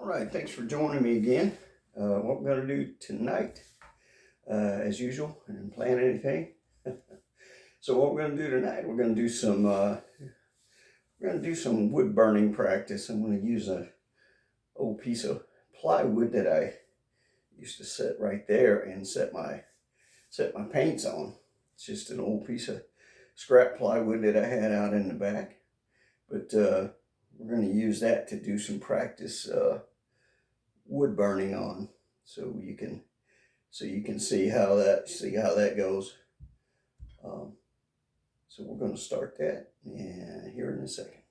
All right, thanks for joining me again. What we're going to do tonight, as usual, I didn't plan anything. So what we're going to do tonight, we're going to do some wood burning practice. I'm going to use an old piece of plywood that I used to set right there and set my paints on. It's just an old piece of scrap plywood that I had out in the back, but we're going to use that to do some practice wood burning on, so you can see how that goes. So we're going to start that here in a second.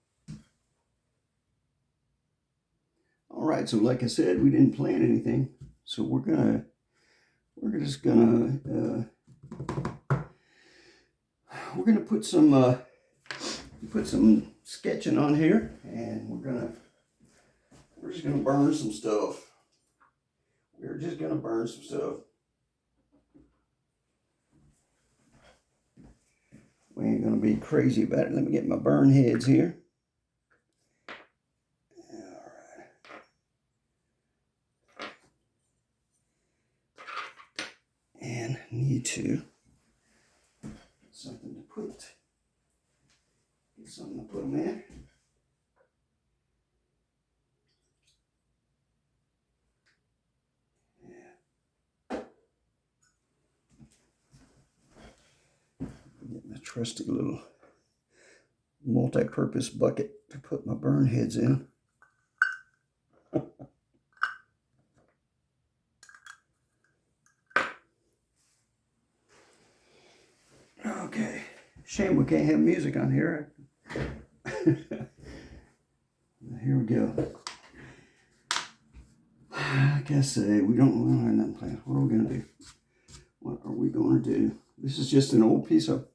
All right, so like I said, we didn't plan anything, so we're just gonna put some sketching on here, and we're just gonna burn some stuff. We're just gonna burn some stuff. We ain't gonna be crazy about it. Let me get my burn heads here. All right. And need to get something to put them in. Trusty little multi-purpose bucket to put my burn heads in. Okay, shame we can't have music on here. Here we go. I guess we don't have nothing planned. What are we gonna do? What are we gonna do? This is just an old piece of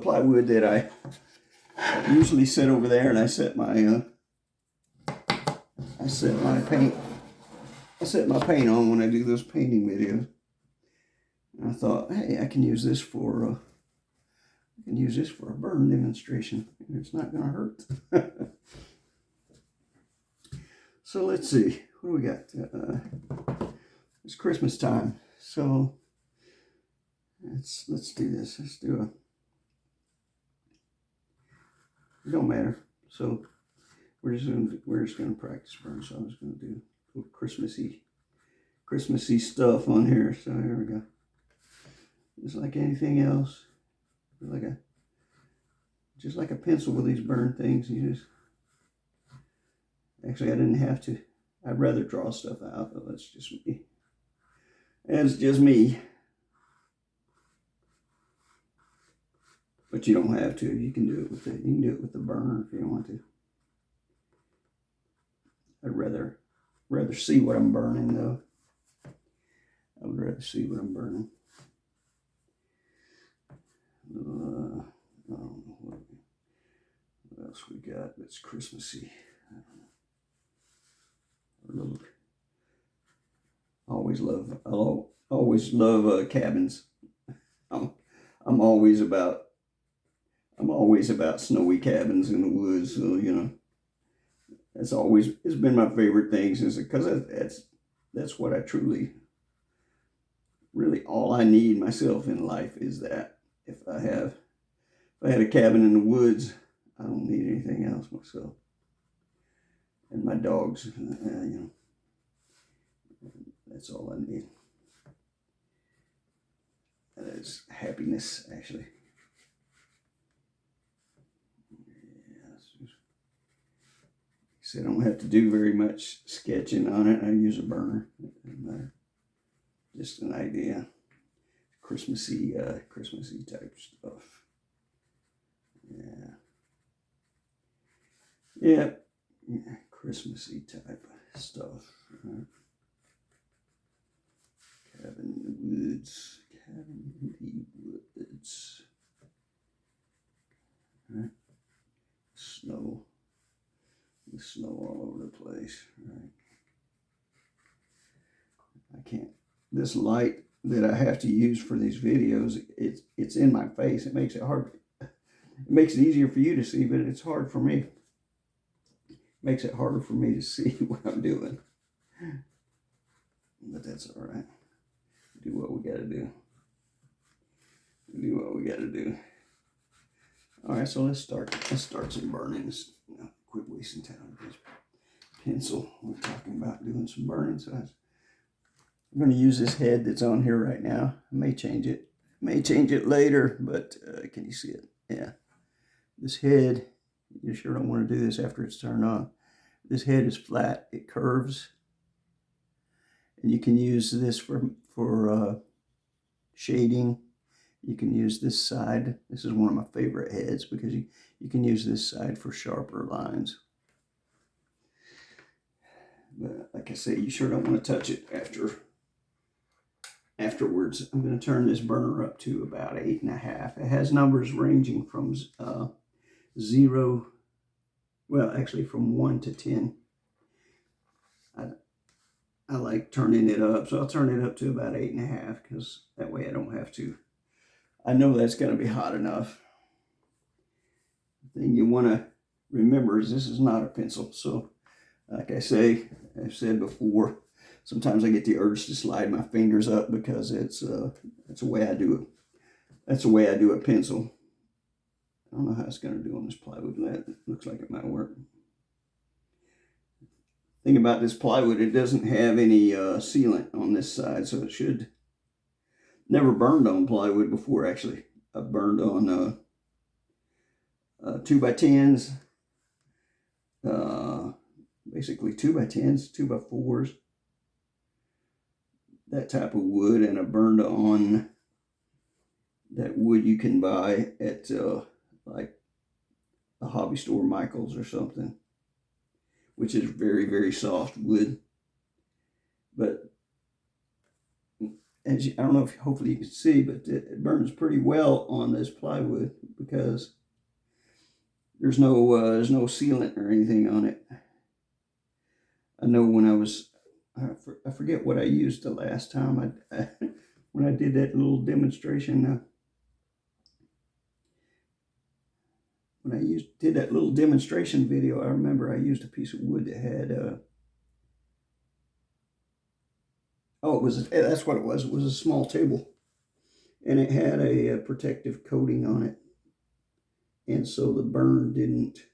plywood that I usually set over there, and I set my paint on when I do those painting videos. And I thought, hey, I can use this for a burn demonstration, and it's not gonna hurt. So let's see, what do we got? It's Christmas time, so let's do this. Let's do it don't matter. So we're just gonna practice burn. So I'm just gonna do a little Christmassy stuff on here. So here we go. Just like anything else, just like a pencil with these burn things. Actually, I didn't have to. I'd rather draw stuff out, but that's just me. It's just me. But you don't have to. You can do it with the burner if you don't want to. I'd rather see what I'm burning, though. I would rather see what I'm burning. I don't know what else we got that's Christmassy. I don't know. I'll always love cabins. I'm always about snowy cabins in the woods. So it's been my favorite thing, because that's what I really all I need myself in life is that. If I had a cabin in the woods, I don't need anything else myself. And my dogs, that's all I need. That is happiness, actually. So I don't have to do very much sketching on it. I use a burner. It doesn't matter. Just an idea. Christmassy type stuff. Yeah, Christmassy type stuff. Right. Cabin in the woods. Right. Snow all over the place. Right. I can't. This light that I have to use for these videos, it's in my face. It makes it hard. It makes it easier for you to see, but it's hard for me. makes it harder for me to see what I'm doing. But that's all right. Do what we gotta do. Do what we gotta do. All right, so let's start some burning. Quit wasting time with this pencil. We're talking about doing some burning, so I'm going to use this head that's on here right now. I may change it. Later, but can you see it? Yeah. This head, you sure don't want to do this after it's turned on. This head is flat. It curves. And you can use this for shading. You can use this side. This is one of my favorite heads because you can use this side for sharper lines. But like I say, you sure don't want to touch it afterwards. I'm going to turn this burner up to about 8.5. It has numbers ranging from 0, well, actually from 1 to 10. I like turning it up, so I'll turn it up to about 8.5 because that way I don't have to. I know that's going to be hot enough. The thing you want to remember is this is not a pencil. So like I've said before, sometimes I get the urge to slide my fingers up because it's the way I do it. That's the way I do a pencil. I don't know how it's going to do on this plywood. That looks like it might work. Thing about this plywood, it doesn't have any sealant on this side, so it should. Never burned on plywood before, actually. I burned on 2x10s, basically 2x10s, 2x4s, that type of wood, and I burned on that wood you can buy at like a hobby store, Michael's or something, which is very, very soft wood. But I don't know if hopefully you can see, but it burns pretty well on this plywood because there's no sealant or anything on it. I know when I forget what I used the last time when I did that little demonstration. When I did that little demonstration video, I remember I used a piece of wood that had that's what it was. It was a small table, and it had a protective coating on it, and so the burn didn't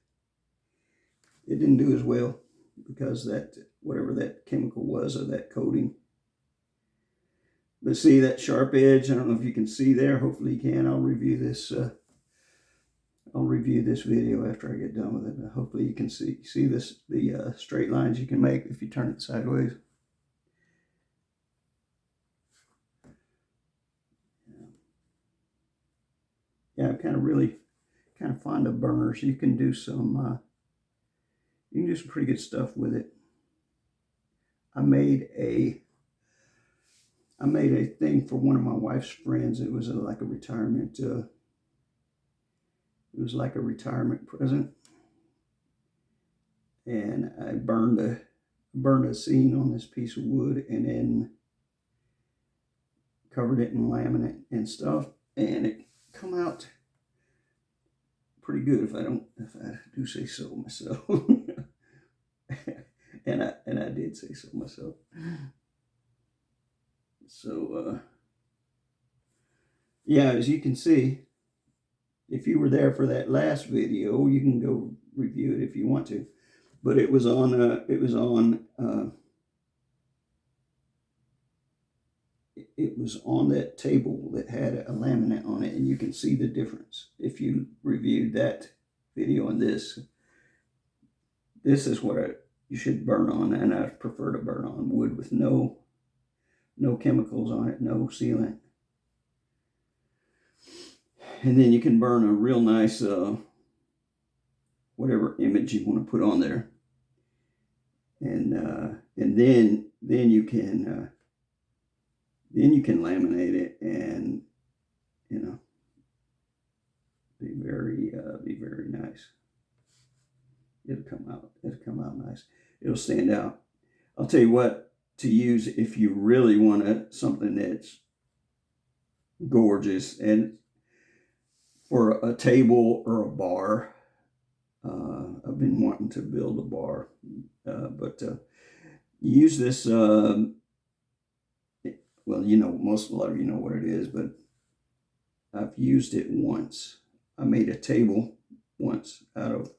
do as well because that whatever that chemical was of that coating. But see that sharp edge? I don't know if you can see there. Hopefully you can. I'll review this. I'll review this video after I get done with it. But hopefully you can see this the straight lines you can make if you turn it sideways. Yeah, I'm really fond of burners. You can do some pretty good stuff with it. I made a thing for one of my wife's friends. It was like a retirement. It was like a retirement present, and I burned a scene on this piece of wood, and then covered it in laminate and stuff, and it come out pretty good if I do say so myself. and I did say so myself. So yeah, as you can see, if you were there for that last video, you can go review it if you want to. But it was on that table that had a laminate on it, and you can see the difference if you reviewed that video and this. This is what you should burn on, and I prefer to burn on wood with no chemicals on it, no sealant. And then you can burn a real nice whatever image you want to put on there, and then you can laminate it, and be very nice. It'll come out nice. It'll stand out. I'll tell you what to use if you really want something that's gorgeous, and for a table or a bar, I've been wanting to build a bar, but use this. Well, you know, a lot of you know what it is, but I've used it once. I made a table once out of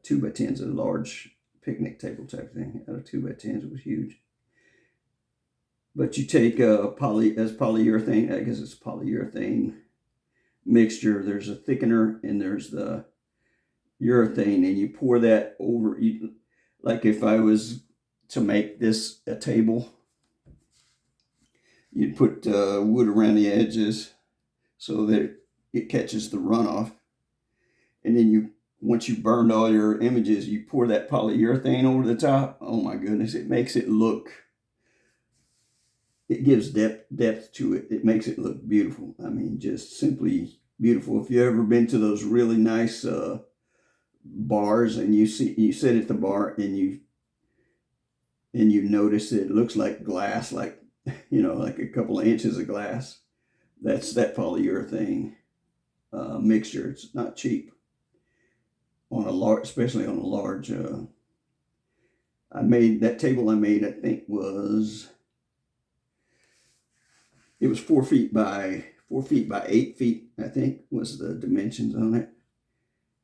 2x10s, a large picnic table type thing out of 2x10s. It was huge. But you take polyurethane, I guess it's polyurethane mixture. There's a thickener and there's the urethane, and you pour that over. Like if I was to make this a table, you'd put wood around the edges so that it catches the runoff. And then once you burned all your images, you pour that polyurethane over the top. Oh my goodness, it makes it look, it gives depth to it. It makes it look beautiful. I mean, just simply beautiful. If you've ever been to those really nice bars and you sit at the bar and you notice it looks like glass, like, you know, like a couple of inches of glass. That's that polyurethane mixture. It's not cheap on a large, especially on a large. I made that table. I think it was 4 feet by 8 feet. I think was the dimensions on it,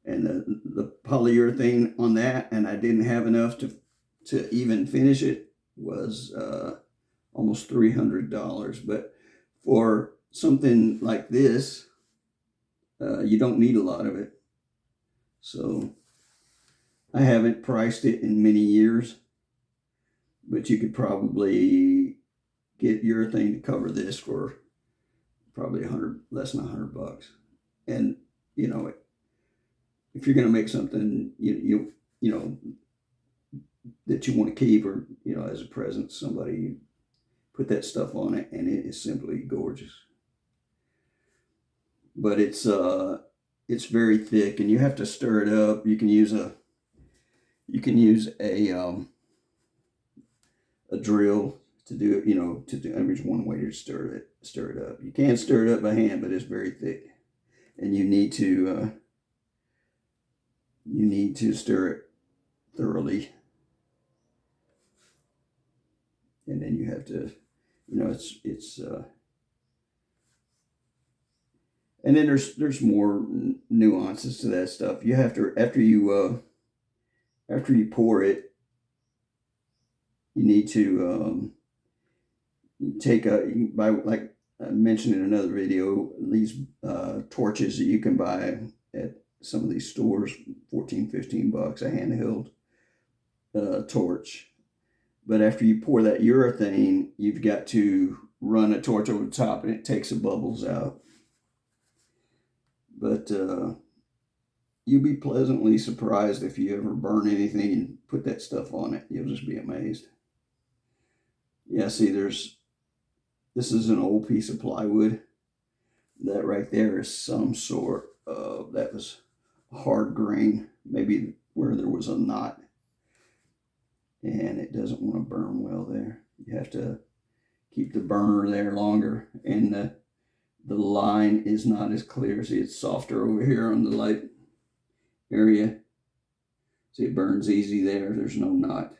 and the polyurethane on that, and I didn't have enough to even finish it, was almost $300. But for something like this, you don't need a lot of it. So I haven't priced it in many years, but you could probably get urethane to cover this for probably less than $100. And you know, if you're going to make something you know that you want to keep, or you know, as a present to somebody, you put that stuff on it, and it is simply gorgeous. But it's very thick, and you have to stir it up. You can use a drill to do it. You know, there's one way to stir it up. You can stir it up by hand, but it's very thick, and you need to stir it thoroughly. And then you have to, you know, it's and then there's more nuances to that stuff. You have to, after you pour it, you need to buy, like I mentioned in another video, these torches that you can buy at some of these stores, $14, $15, a handheld torch. But after you pour that urethane, you've got to run a torch over the top, and it takes the bubbles out. But you'll be pleasantly surprised if you ever burn anything and put that stuff on it. You'll just be amazed. Yeah, see, this is an old piece of plywood. That right there is some sort of, that was hard grain, maybe where there was a knot. And it doesn't want to burn well there. You have to keep the burner there longer, and the line is not as clear. See, it's softer over here on the light area. See, it burns easy there. There's no knot.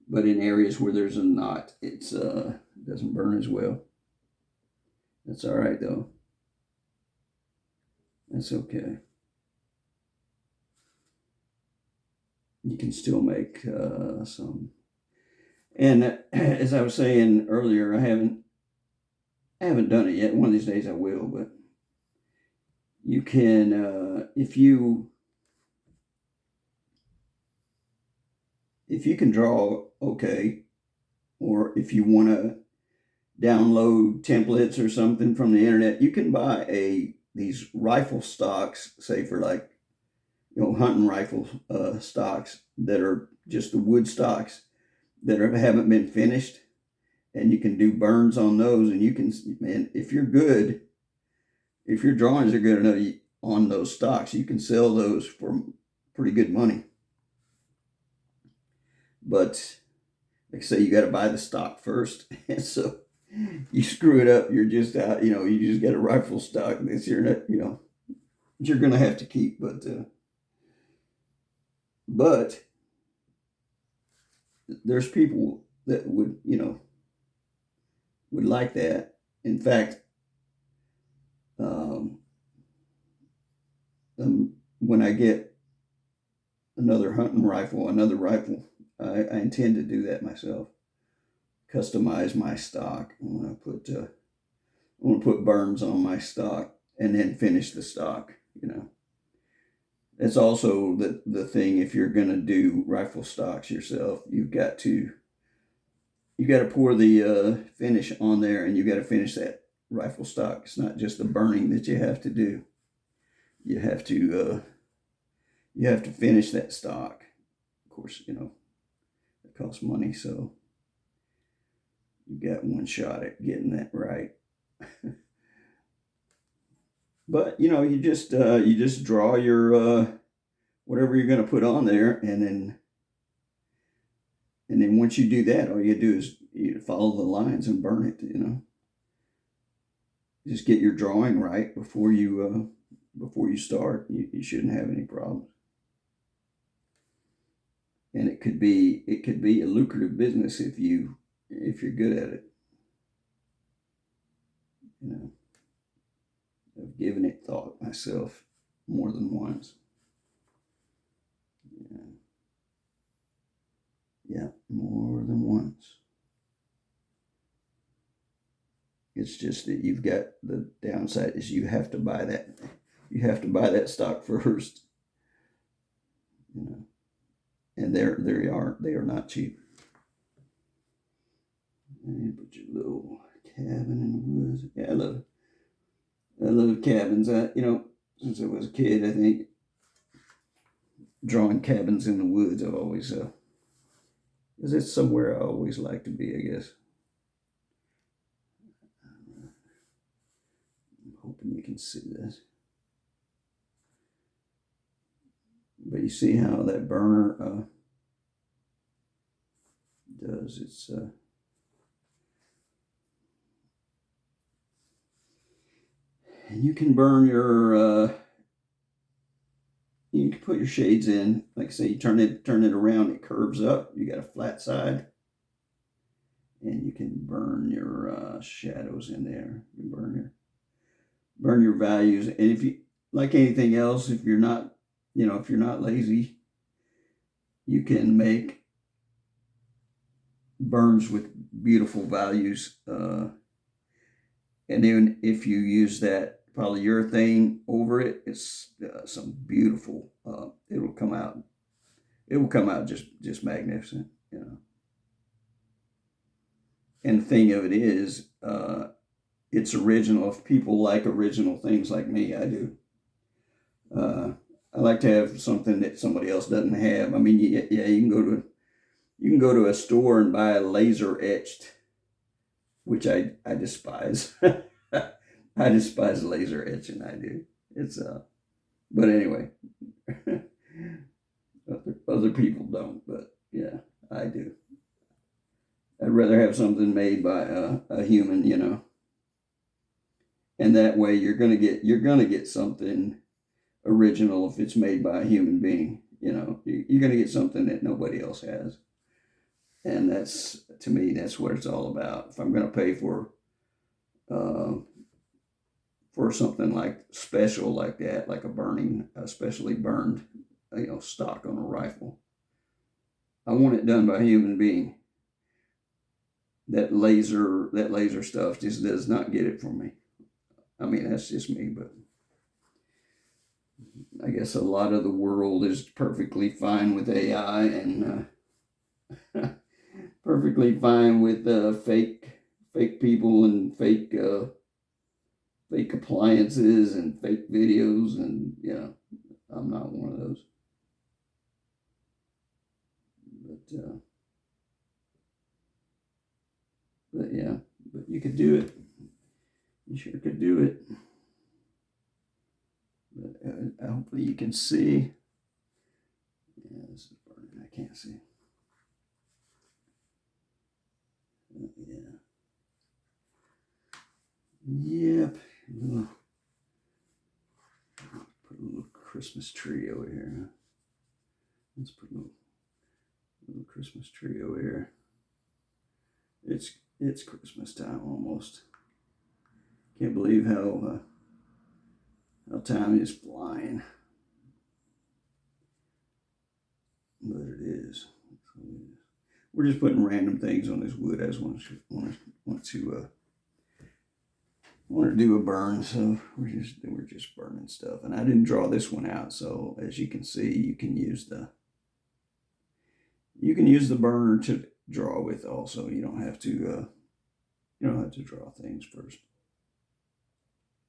But in areas where there's a knot, it doesn't burn as well. That's all right though. That's okay. You can still make some. And as I was saying earlier, I haven't done it yet. One of these days I will. But you can, if you can draw okay, or if you want to download templates or something from the internet, you can buy these rifle stocks, say for like, you know, hunting rifle stocks that are just the wood stocks that haven't been finished, and you can do burns on those, and you can, man, if you're good, if your drawings are good enough on those stocks, you can sell those for pretty good money. But like I say, you got to buy the stock first, and so you screw it up, you're just out. You know, you just get a rifle stock this year, you know, you're going to have to keep. But there's people that would, would like that. In fact, when I get another hunting rifle, I intend to do that myself. Customize my stock. I want to put burns on my stock and then finish the stock. It's also the thing. If you're going to do rifle stocks yourself, you got to pour the finish on there, and you got to finish that rifle stock. It's not just the burning that you have to do. You have to finish that stock. Of course, it costs money, so you got one shot at getting that right. But you just draw your whatever you're going to put on there, and then once you do that, all you do is you follow the lines and burn it. Just get your drawing right before you start. You shouldn't have any problems. And it could be a lucrative business if you're good at it. I've given it thought myself more than once. Yeah, more than once. It's just that you've got the downside is you have to buy that stock first. And they are not cheap. And put your little cabin in the woods. Yeah, I love cabins. Since I was a kid, I think drawing cabins in the woods, I've always, because it's somewhere I always like to be, I guess. I'm hoping you can see this. But you see how that burner does its and you can burn your you can put your shades in. Like say you turn it around, it curves up. You got a flat side, and you can burn your shadows in there. You burn your values. And if you, like anything else, if you're not lazy, you can make burns with beautiful values. And then if you use that polyurethane over it, it's some beautiful. It will come out just magnificent. And the thing of it is, it's original. If people like original things like me, I do. I like to have something that somebody else doesn't have. I mean, you can go to a store and buy a laser etched, which I despise. I despise laser etching. I do. It's but anyway, other people don't. But yeah, I do. I'd rather have something made by a human, and that way you're gonna get something original if it's made by a human being. You're gonna get something that nobody else has, and that's, to me, that's what it's all about. If I'm gonna pay for something like special like that, like a specially burned, stock on a rifle, I want it done by a human being. That laser stuff just does not get it from me. I mean, that's just me, but I guess a lot of the world is perfectly fine with AI and perfectly fine with fake people and fake appliances and fake videos, and I'm not one of those. But yeah, but you could do it. You sure could do it. But hopefully you can see. Yeah, this is burning. I can't see. Yeah. Yep. Put Christmas tree over here. Let's put a little Christmas tree over here. It's Christmas time almost. Can't believe how time is flying. But it is. We're just putting random things on this wood. I just want to do a burn, so we're just burning stuff. And I didn't draw this one out, so as you can see, you can use the burner to draw with also. You don't have to draw things first.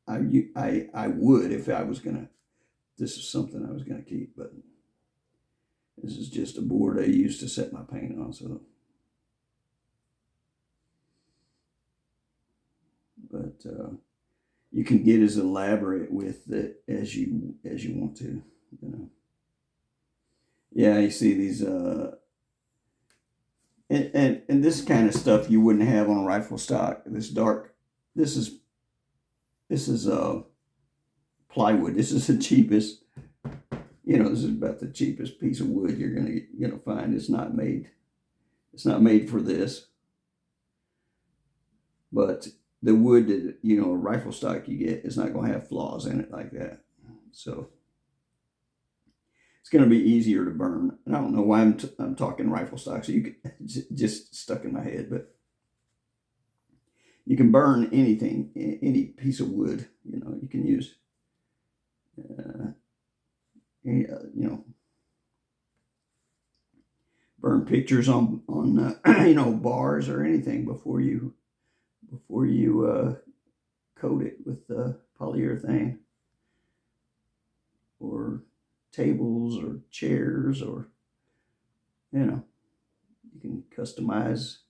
I would if I was gonna. This is something I was gonna keep, but this is just a board I used to set my paint on. So, but you can get as elaborate with it as you want to. You know. Yeah, you see these. And this kind of stuff you wouldn't have on a rifle stock. This is plywood. This is the cheapest. This is about the cheapest piece of wood you're gonna find. It's not made for this. But the wood that a rifle stock you get is not gonna have flaws in it like that. So it's going to be easier to burn. And I don't know why I'm talking rifle stock, so you can just stuck in my head, but you can burn anything, any piece of wood. You can use, burn pictures on bars or anything before you coat it with polyurethane or tables or chairs, or you can customize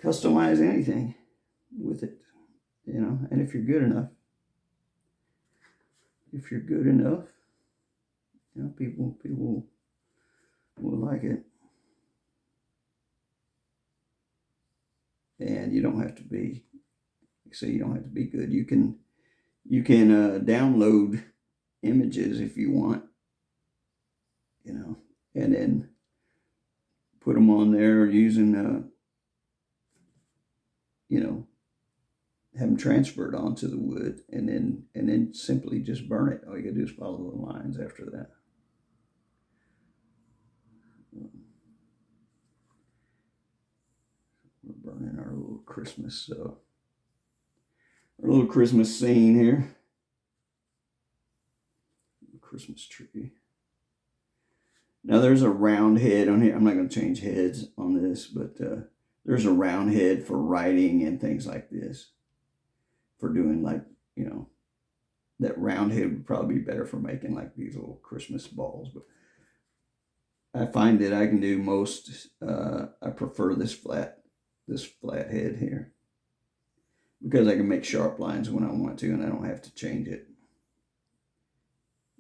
anything with it, and if you're good enough, people will like it. And you don't have to be, good. You can download images if you want, and then put them on there using, have them transferred onto the wood, and then simply just burn it. All you gotta do is follow the lines after that. We're burning our little Christmas scene here. Christmas tree. Now there's a round head on here. I'm not going to change heads on this, but there's a round head for writing and things like this. For doing that round head would probably be better for making like these little Christmas balls. But I find that I can do most. I prefer this flat head here, because I can make sharp lines when I want to, and I don't have to change it.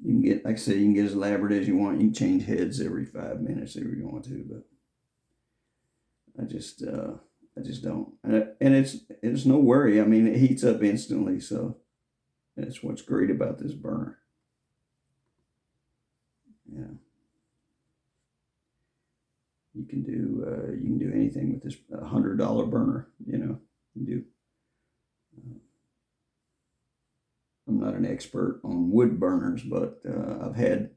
You can get, like I said, you can get as elaborate as you want. You can change heads every 5 minutes if you want to, but I just don't. And it's no worry. I mean, it heats up instantly, so that's what's great about this burner. Yeah. You can do anything with this $100 burner. You can do. I'm not an expert on wood burners, but I've had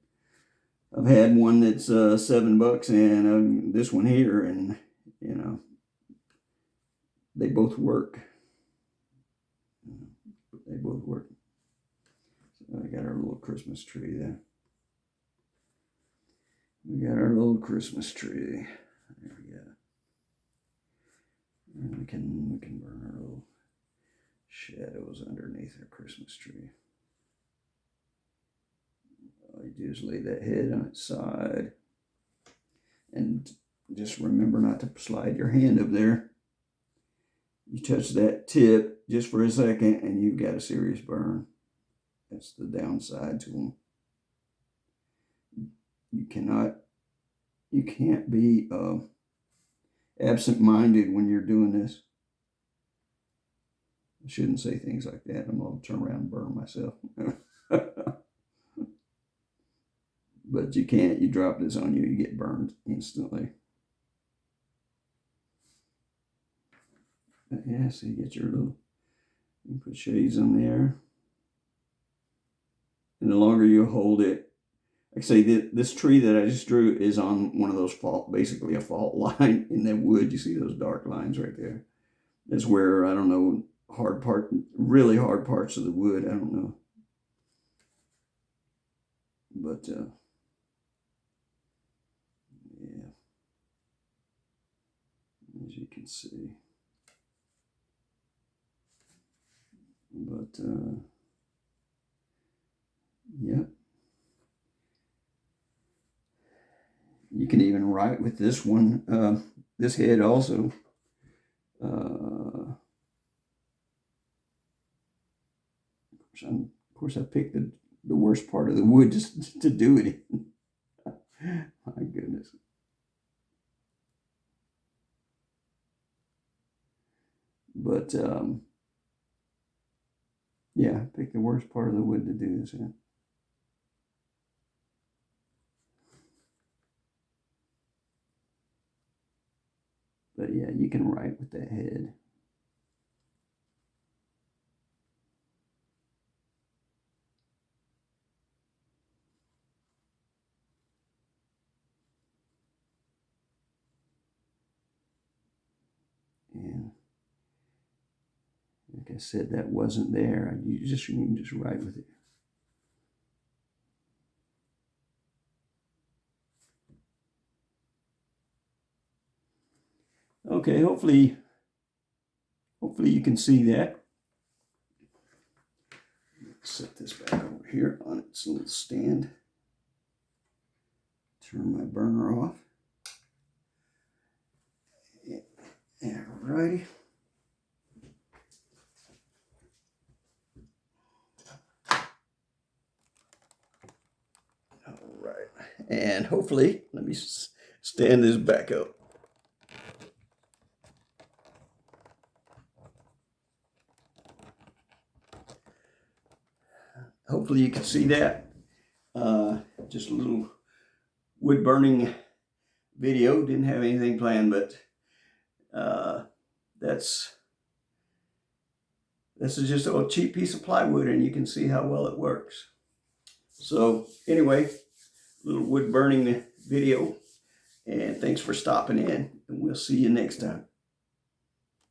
one that's $7, and this one here, and they both work. They both work. So I got our little Christmas tree there. We got our little Christmas tree. There we go. And we can burn our little shadows underneath our Christmas tree. All you do is lay that head on its side, and just remember not to slide your hand up there. You touch that tip just for a second, and you've got a serious burn. That's the downside to them. You can't be absent-minded when you're doing this. I shouldn't say things like that. I'm going to turn around and burn myself. But you can't. You drop this on you get burned instantly. But yeah, so you get your little, you put shades on there. And the longer you hold it, like I say, this tree that I just drew is on one of those basically a fault line in that wood. You see those dark lines right there. That's where, I don't know, really hard parts of the wood, I don't know. But, yeah, as you can see. But, yep. You can even write with this one, this head also. Of course, I picked the worst part of the wood just to do it in. My goodness. But, yeah, I picked the worst part of the wood to do this in. But yeah, you can write with that head. And like I said, that wasn't there. You can just write with it. Okay, hopefully you can see that. Set this back over here on its little stand. Turn my burner off. Alrighty. Alright, and hopefully, let me stand this back up. Hopefully you can see that. Just a little wood burning video. Didn't have anything planned, but this is just a cheap piece of plywood, and you can see how well it works. So anyway, little wood burning video, and thanks for stopping in, and we'll see you next time.